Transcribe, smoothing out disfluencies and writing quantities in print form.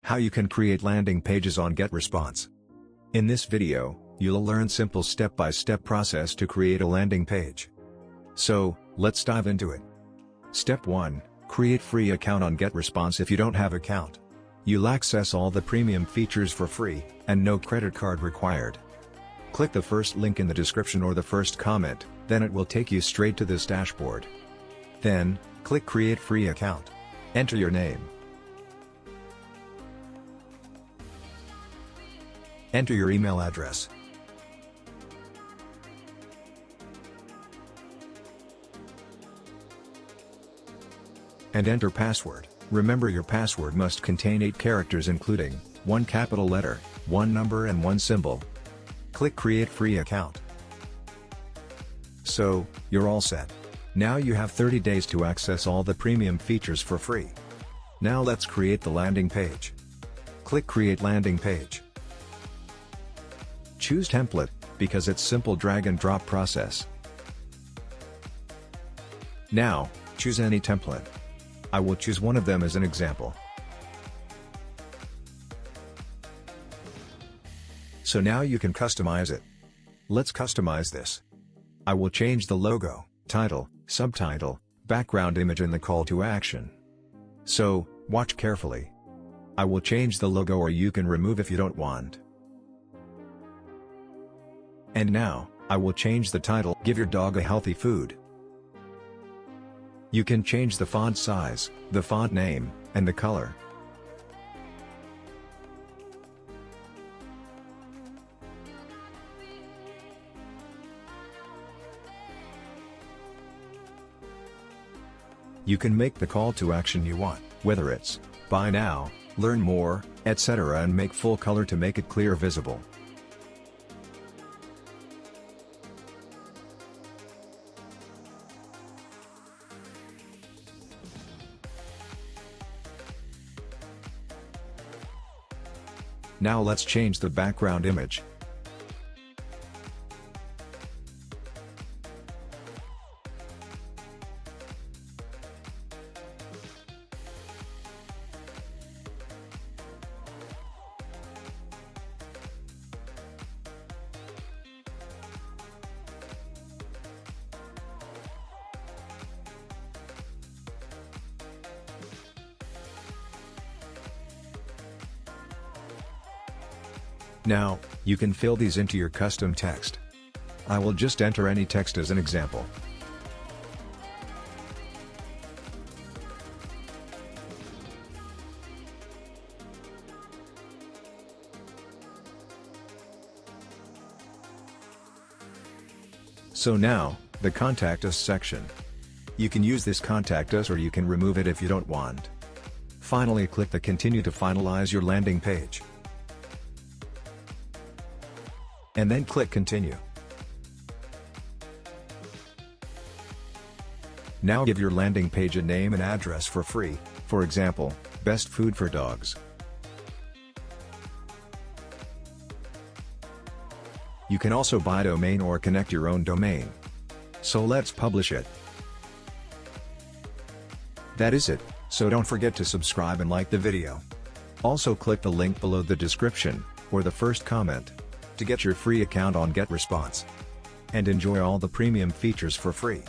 How you can create landing pages on GetResponse. In this video, you'll learn simple step-by-step process to create a landing page. So, let's dive into it. Step 1. Create free account on GetResponse. If you don't have account, you'll access all the premium features for free, and no credit card required. Click the first link in the description or the first comment, then it will take you straight to this dashboard. Then, click Create Free Account. Enter your name. Enter your email address. And enter password. Remember, your password must contain 8 characters including 1 capital letter, 1 number and 1 symbol. Click Create Free Account. So, you're all set. Now you have 30 days to access all the premium features for free. Now let's create the landing page. Click Create Landing Page. Choose Template, because it's simple drag and drop process. Now, choose any template. I will choose one of them as an example. So now you can customize it. Let's customize this. I will change the logo, title, subtitle, background image and the call to action. So, watch carefully. I will change the logo, or you can remove if you don't want. And now, I will change the title, Give Your Dog a Healthy Food. You can change the font size, the font name, and the color. You can make the call to action you want, whether it's buy now, learn more, etc., and make full color to make it clear visible. Now let's change the background image. Now, you can fill these into your custom text. I will just enter any text as an example. So now, the Contact Us section. You can use this Contact Us, or you can remove it if you don't want. Finally, click the Continue to finalize your landing page. And then click Continue. Now give your landing page a name and address for free, for example, Best Food for Dogs. You can also buy domain or connect your own domain. So let's publish it. That is it, so don't forget to subscribe and like the video. Also click the link below the description, or the first comment, to get your free account on GetResponse. And enjoy all the premium features for free.